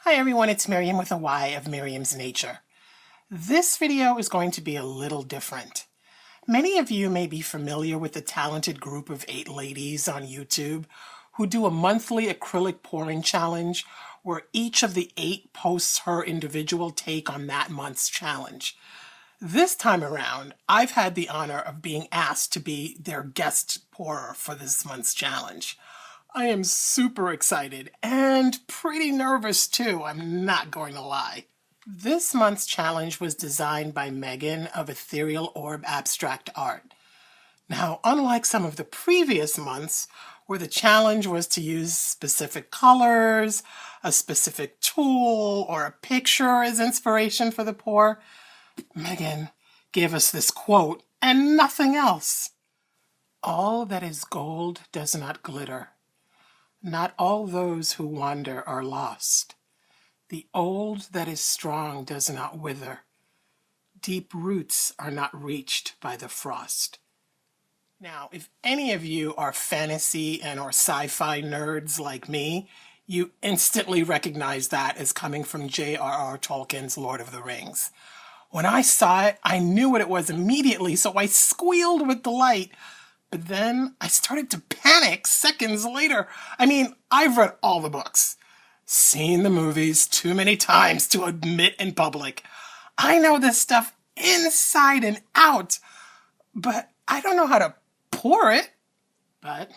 Hi everyone, it's Miriam with a Y of Miriam's Nature. This video is going to be a little different. Many of you may be familiar with the talented group of 8 ladies on YouTube who do a monthly acrylic pouring challenge where each of the 8 posts her individual take on that month's challenge. This time around, I've had the honor of being asked to be their guest pourer for this month's challenge. I am super excited and pretty nervous too, I'm not going to lie. This month's challenge was designed by Meghan of Ethereal Orb Abstract Art. Now, unlike some of the previous months, where the challenge was to use specific colors, a specific tool, or a picture as inspiration for the pour, Meghan gave us this quote and nothing else. "All that is gold does not glitter. Not all those who wander are lost. The old that is strong does not wither. Deep roots are not reached by the frost." Now, if any of you are fantasy and or sci-fi nerds like me, you instantly recognize that as coming from J.R.R. Tolkien's Lord of the Rings. When I saw it, I knew what it was immediately, so I squealed with delight. But then I started to panic seconds later. I've read all the books, seen the movies too many times to admit in public. I know this stuff inside and out, but I don't know how to pour it. But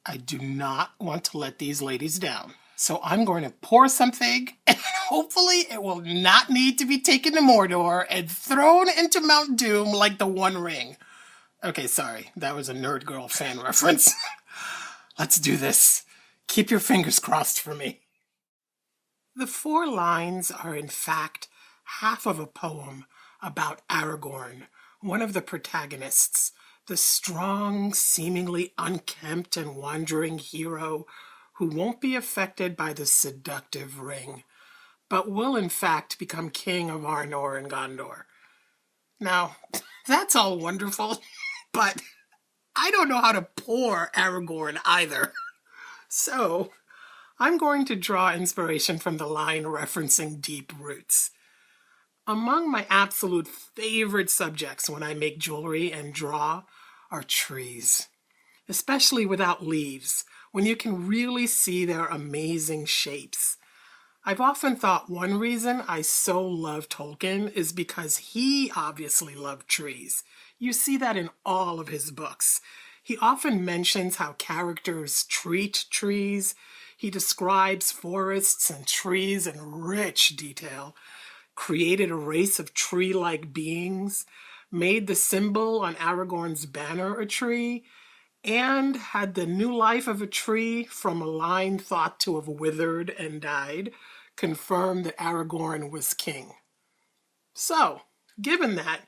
I do not want to let these ladies down. So I'm going to pour something, and hopefully it will not need to be taken to Mordor and thrown into Mount Doom like the One Ring. Okay, sorry, that was a Nerd Girl fan reference. Let's do this. Keep your fingers crossed for me. The 4 lines are in fact half of a poem about Aragorn, one of the protagonists, the strong, seemingly unkempt and wandering hero who won't be affected by the seductive ring, but will in fact become king of Arnor and Gondor. Now, that's all wonderful, but I don't know how to pour Aragorn either. So, I'm going to draw inspiration from the line referencing deep roots. Among my absolute favorite subjects when I make jewelry and draw are trees, especially without leaves, when you can really see their amazing shapes. I've often thought one reason I so love Tolkien is because he obviously loved trees. You see that in all of his books. He often mentions how characters treat trees. He describes forests and trees in rich detail, created a race of tree-like beings, made the symbol on Aragorn's banner a tree, and had the new life of a tree from a line thought to have withered and died confirm that Aragorn was king. So, given that,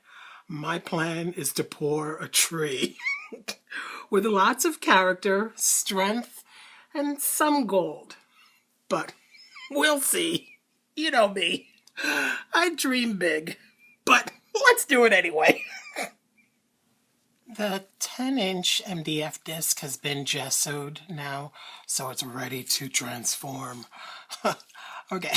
my plan is to pour a tree with lots of character, strength, and some gold. But we'll see. You know me. I dream big. But let's do it anyway. The 10-inch MDF disc has been gessoed now, so it's ready to transform. Okay,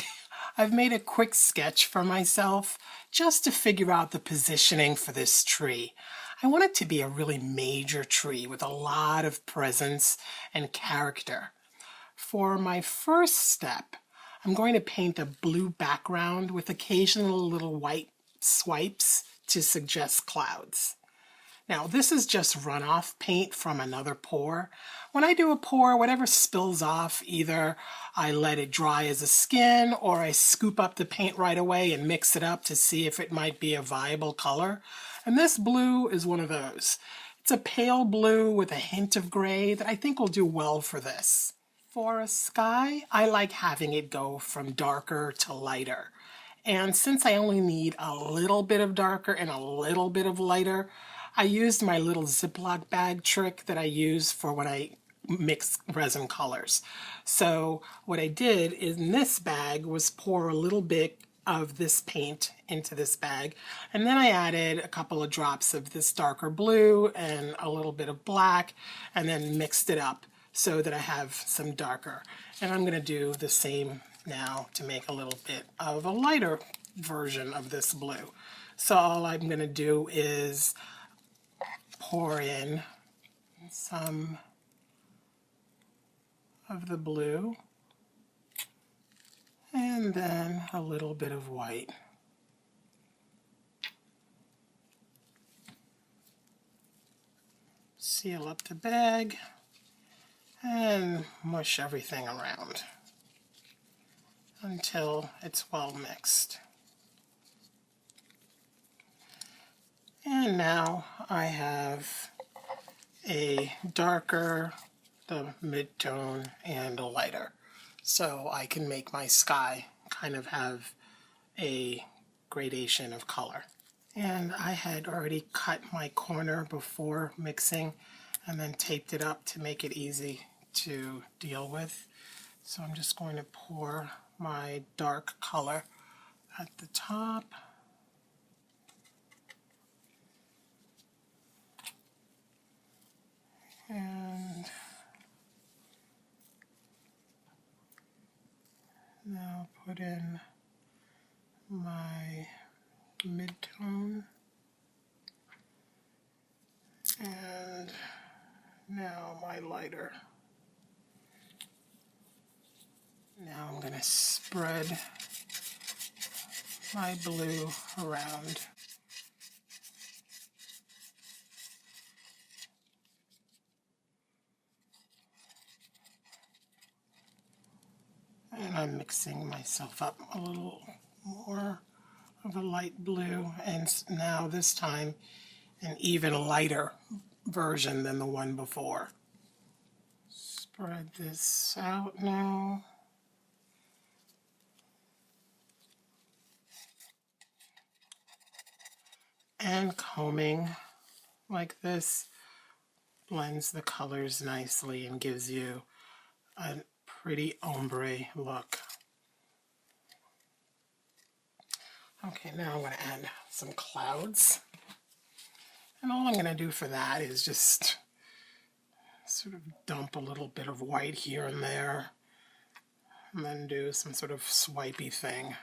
I've made a quick sketch for myself just to figure out the positioning for this tree. I want it to be a really major tree with a lot of presence and character. For my first step, I'm going to paint a blue background with occasional little white swipes to suggest clouds. Now, this is just runoff paint from another pour. When I do a pour, whatever spills off, either I let it dry as a skin or I scoop up the paint right away and mix it up to see if it might be a viable color. And this blue is one of those. It's a pale blue with a hint of gray that I think will do well for this. For a sky, I like having it go from darker to lighter. And since I only need a little bit of darker and a little bit of lighter, I used my little Ziploc bag trick that I use for when I mix resin colors. So what I did in this bag was pour a little bit of this paint into this bag, and then I added a couple of drops of this darker blue and a little bit of black, and then mixed it up so that I have some darker. And I'm going to do the same now to make a little bit of a lighter version of this blue. So all I'm going to do is pour in some of the blue and then a little bit of white. Seal up the bag and mush everything around until it's well mixed. And now I have a darker, the mid-tone, and a lighter. So I can make my sky kind of have a gradation of color. And I had already cut my corner before mixing and then taped it up to make it easy to deal with. So I'm just going to pour my dark color at the top. And now put in my mid-tone. And now my lighter. Now I'm going to spread my blue around. And I'm mixing myself up a little more of a light blue, and now this time an even lighter version than the one before. Spread this out now. And combing like this blends the colors nicely and gives you a pretty ombre look. Okay, now I'm going to add some clouds. And all I'm going to do for that is just sort of dump a little bit of white here and there, and then do some sort of swipey thing.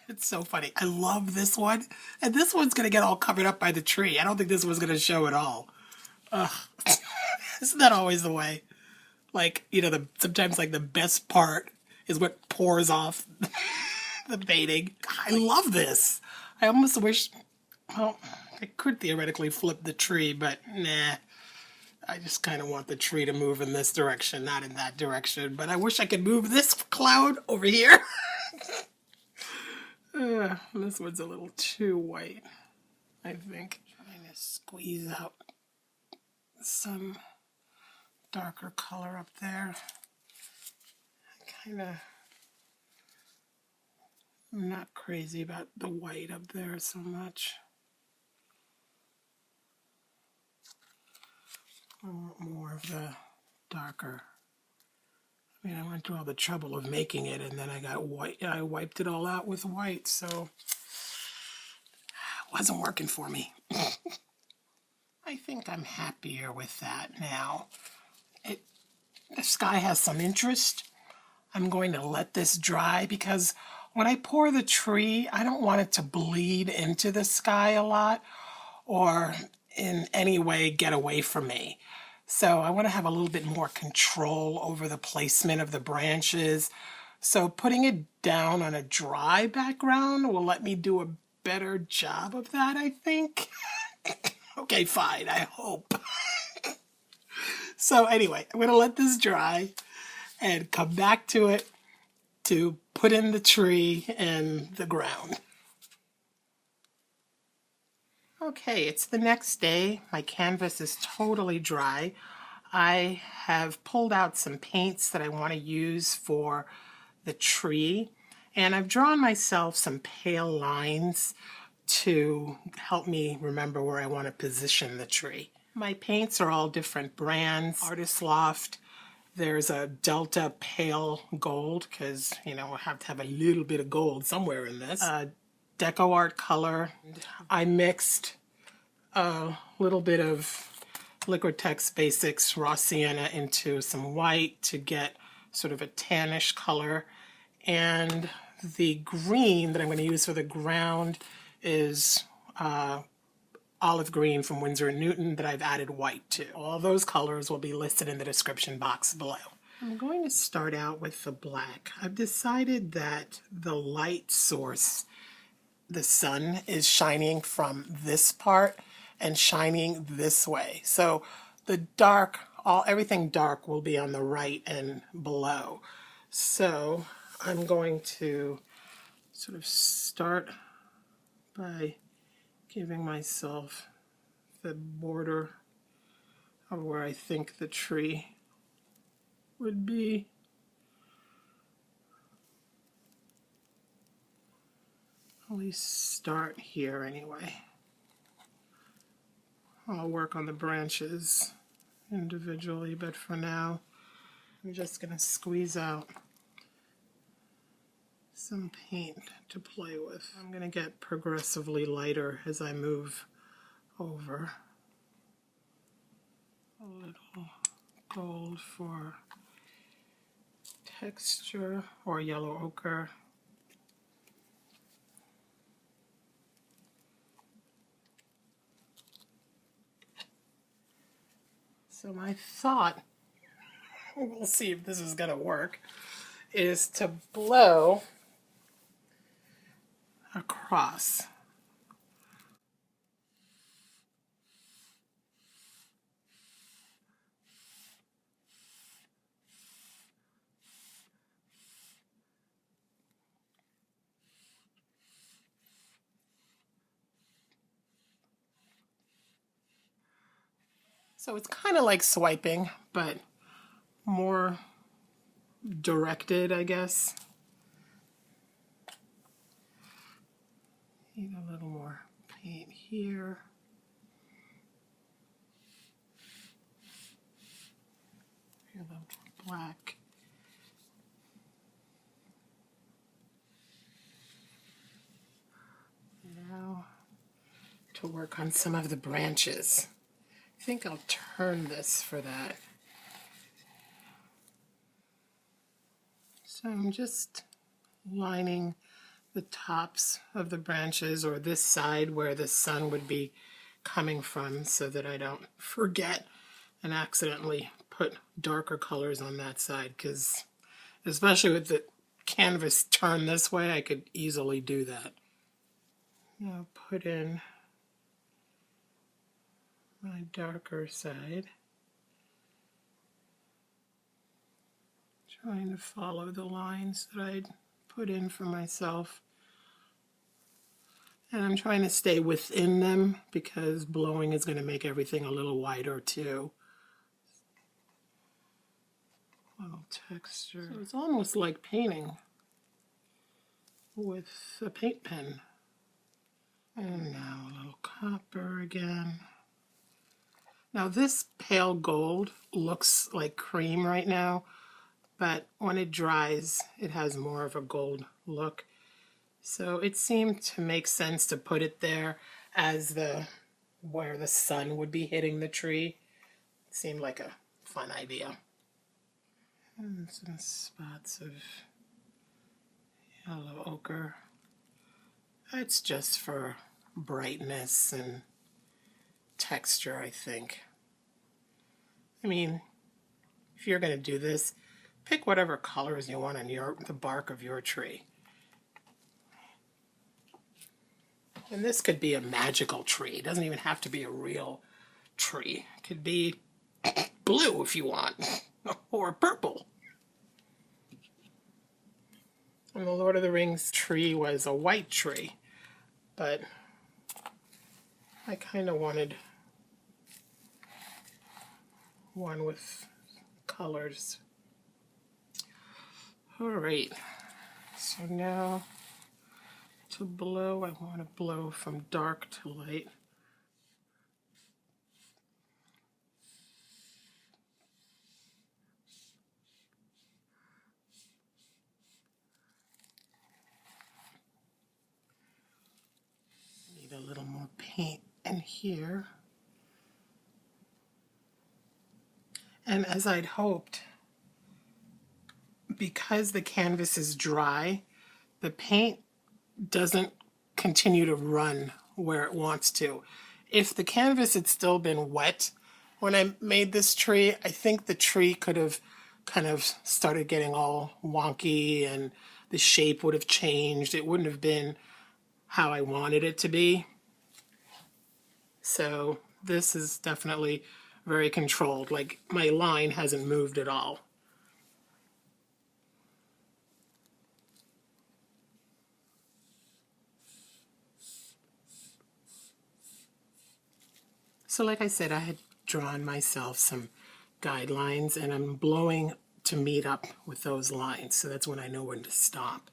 It's so funny. I love this one. And this one's going to get all covered up by the tree. I don't think this one's going to show at all. Ugh. Isn't that always the way? Like, you know, sometimes like the best part is what pours off the painting. I love this. I almost wish, well, I could theoretically flip the tree, but nah. I just kind of want the tree to move in this direction, not in that direction. But I wish I could move this cloud over here. This one's a little too white, I think. Trying to squeeze out some darker color up there. I'm not crazy about the white up there so much. I want more of the darker. I mean, I went through all the trouble of making it, and then I got white. I wiped it all out with white, so it wasn't working for me. I think I'm happier with that now. The sky has some interest. I'm going to let this dry because when I pour the tree, I don't want it to bleed into the sky a lot or in any way get away from me. So I want to have a little bit more control over the placement of the branches. So putting it down on a dry background will let me do a better job of that, I think. Okay, fine, I hope. So anyway, I'm going to let this dry and come back to it to put in the tree and the ground. Okay, it's the next day. My canvas is totally dry. I have pulled out some paints that I want to use for the tree, and I've drawn myself some pale lines to help me remember where I want to position the tree. My paints are all different brands. Artist Loft. There's a Delta Pale Gold, because, you know, we'll have to have a little bit of gold somewhere in this. Deco Art Color. I mixed a little bit of Liquitex Basics Raw Sienna into some white to get sort of a tannish color. And the green that I'm going to use for the ground is olive green from Winsor & Newton that I've added white to. All those colors will be listed in the description box below. I'm going to start out with the black. I've decided that the light source, the sun, is shining from this part and shining this way. So the dark, everything dark will be on the right and below. So I'm going to sort of start by giving myself the border of where I think the tree would be. At least start here anyway. I'll work on the branches individually, but for now I'm just going to squeeze out some paint to play with. I'm going to get progressively lighter as I move over. A little gold for texture, or yellow ochre. So my thought, we'll see if this is going to work, is to blow across. So it's kind of like swiping, but more directed, I guess. Need a little more paint here. A little black. Now to work on some of the branches. I think I'll turn this for that. So I'm just lining the tops of the branches, or this side where the sun would be coming from, so that I don't forget and accidentally put darker colors on that side, because especially with the canvas turned this way, I could easily do that. Now put in my darker side, trying to follow the lines that I'd put in for myself. And I'm trying to stay within them because blowing is going to make everything a little wider too. A little texture. So it's almost like painting with a paint pen. And now a little copper again. Now this pale gold looks like cream right now, but when it dries, it has more of a gold look. So it seemed to make sense to put it there as where the sun would be hitting the tree. It seemed like a fun idea. And some spots of yellow ochre. That's just for brightness and texture, I think. I mean, if you're going to do this, pick whatever colors you want on the bark of your tree. And this could be a magical tree. It doesn't even have to be a real tree. It could be blue if you want, or purple. And the Lord of the Rings tree was a white tree, but I kind of wanted one with colors. All right, so now to blow, I want to blow from dark to light. here. And as I'd hoped, because the canvas is dry, the paint doesn't continue to run where it wants to. If the canvas had still been wet when I made this tree, I think the tree could have kind of started getting all wonky and the shape would have changed. It wouldn't have been how I wanted it to be. So this is definitely very controlled. Like, my line hasn't moved at all. So like I said, I had drawn myself some guidelines, and I'm blowing to meet up with those lines. So that's when I know when to stop.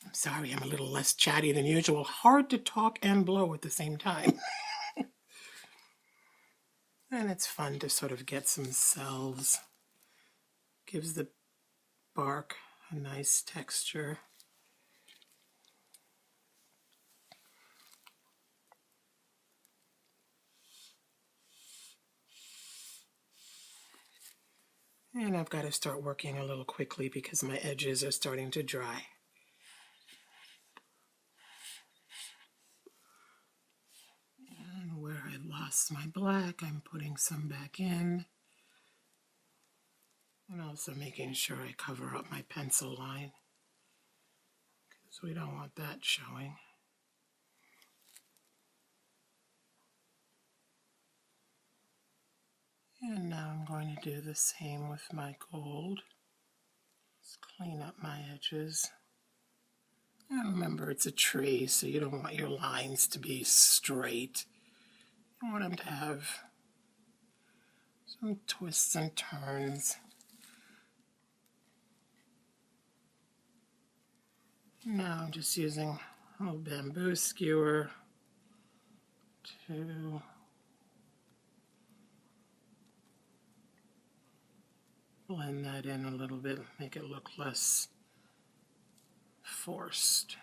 I'm sorry, I'm a little less chatty than usual. Hard to talk and blow at the same time. And it's fun to sort of get some cells. Gives the bark a nice texture. And I've got to start working a little quickly because my edges are starting to dry. And where I lost my black, I'm putting some back in. And also making sure I cover up my pencil line, because we don't want that showing. And now I'm going to do the same with my gold. Just clean up my edges. And remember, it's a tree, so you don't want your lines to be straight. You want them to have some twists and turns. Now I'm just using a little bamboo skewer to blend that in a little bit, make it look less forced.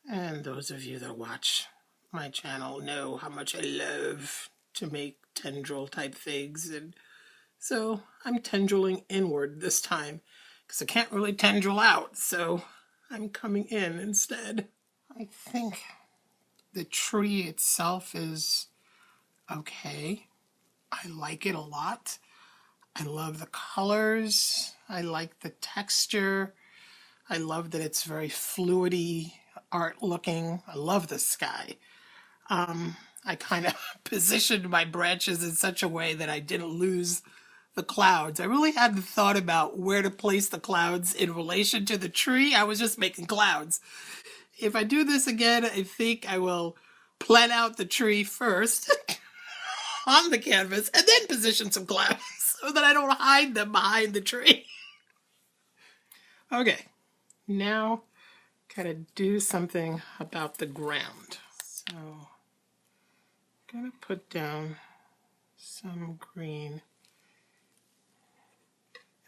And those of you that watch my channel know how much I love to make tendril type things, and so I'm tendriling inward this time because I can't really tendril out, so I'm coming in instead. I think the tree itself is okay. I like it a lot. I love the colors. I like the texture. I love that it's very fluidy art looking. I love the sky. I kind of positioned my branches in such a way that I didn't lose the clouds. I really hadn't thought about where to place the clouds in relation to the tree. I was just making clouds. If I do this again, I think I will plan out the tree first on the canvas and then position some clouds so that I don't hide them behind the tree. Okay, now gotta do something about the ground. So I'm gonna put down some green.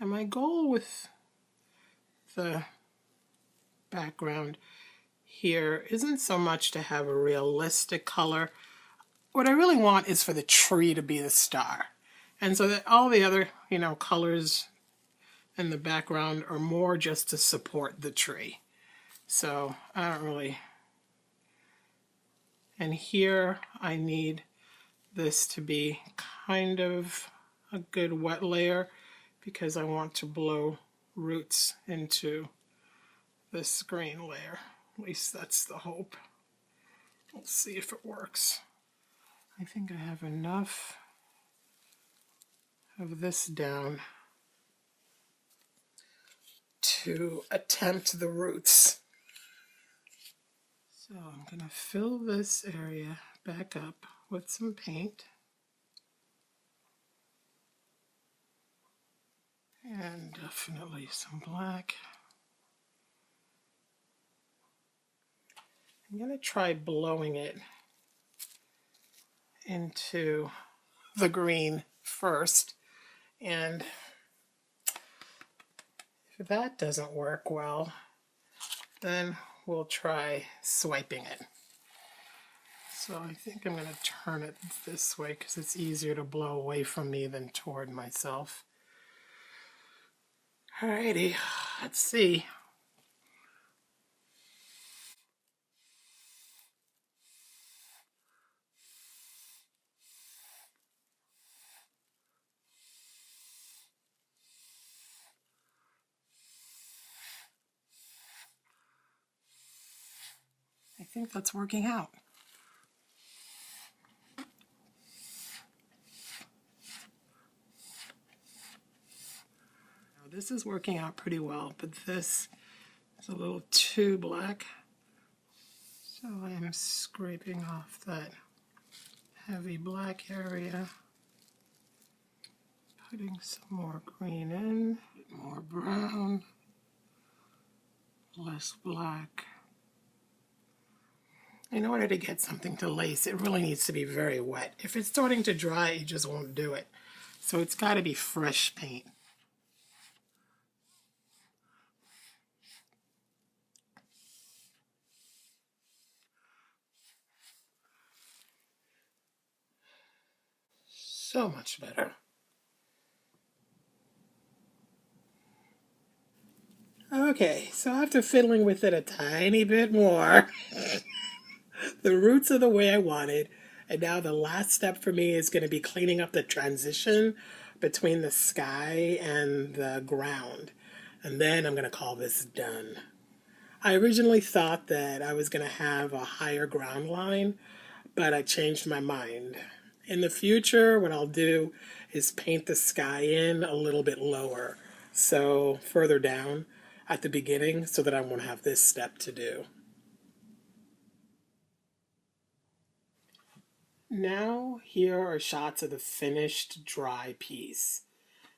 And my goal with the background here isn't so much to have a realistic color. What I really want is for the tree to be the star. And so that all the other, colors in the background are more just to support the tree. So I don't really... And here I need this to be kind of a good wet layer because I want to blow roots into this green layer. At least that's the hope. We'll see if it works. I think I have enough of this down to attempt the roots. So I'm going to fill this area back up with some paint. And definitely some black. I'm going to try blowing it into the green first And if that doesn't work well, then we'll try swiping it. So I think I'm going to turn it this way because it's easier to blow away from me than toward myself. Alrighty, let's see. I think that's working out. Now this is working out pretty well, but this is a little too black. So I'm scraping off that heavy black area, putting some more green in, more brown, less black. In order to get something to lace, it really needs to be very wet. If it's starting to dry, it just won't do it. So it's got to be fresh paint. So much better. Okay, so after fiddling with it a tiny bit more, the roots are the way I wanted, and now the last step for me is going to be cleaning up the transition between the sky and the ground, and then I'm going to call this done. I originally thought that I was going to have a higher ground line, but I changed my mind. In the future, what I'll do is paint the sky in a little bit lower, so further down at the beginning, so that I won't have this step to do. Now, here are shots of the finished dry piece.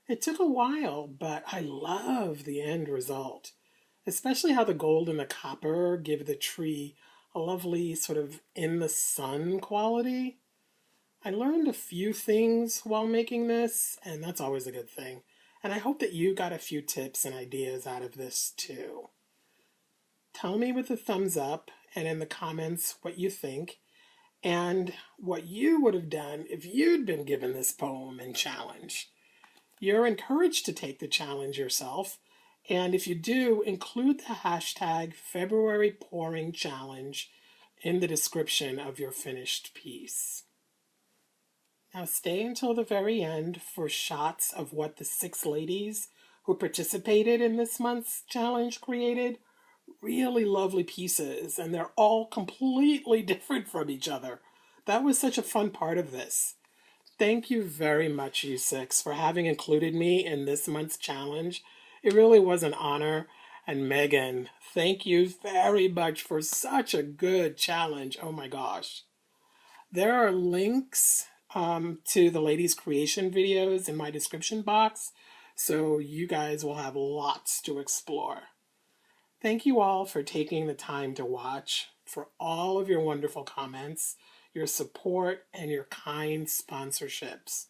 It took a while, but I love the end result, especially how the gold and the copper give the tree a lovely sort of in the sun quality. I learned a few things while making this, and that's always a good thing. And I hope that you got a few tips and ideas out of this too. Tell me with a thumbs up and in the comments what you think and what you would have done if you'd been given this poem and challenge. You're encouraged to take the challenge yourself, and if you do, include the hashtag February Pouring Challenge in the description of your finished piece. Now stay until the very end for shots of what the 6 ladies who participated in this month's challenge created. Really lovely pieces, and they're all completely different from each other. That was such a fun part of this. Thank you very much, you 6, for having included me in this month's challenge. It really was an honor. And Meghan, thank you very much for such a good challenge. Oh my gosh. There are links to the ladies' creation videos in my description box, so you guys will have lots to explore. Thank you all for taking the time to watch, for all of your wonderful comments, your support, and your kind sponsorships.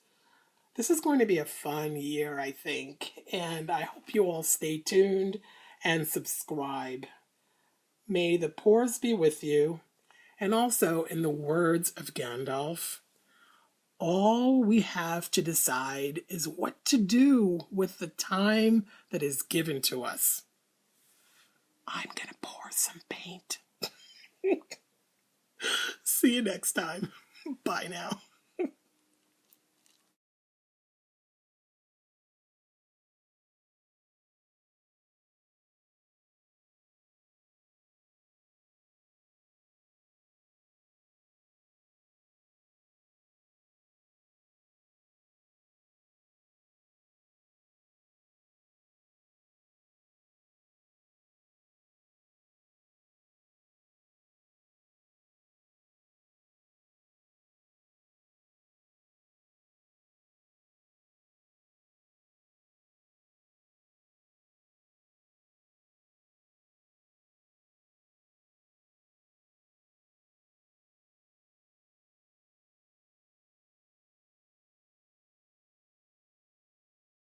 This is going to be a fun year, I think, and I hope you all stay tuned and subscribe. May the pours be with you, and also, in the words of Gandalf, all we have to decide is what to do with the time that is given to us. I'm gonna pour some paint. See you next time. Bye now.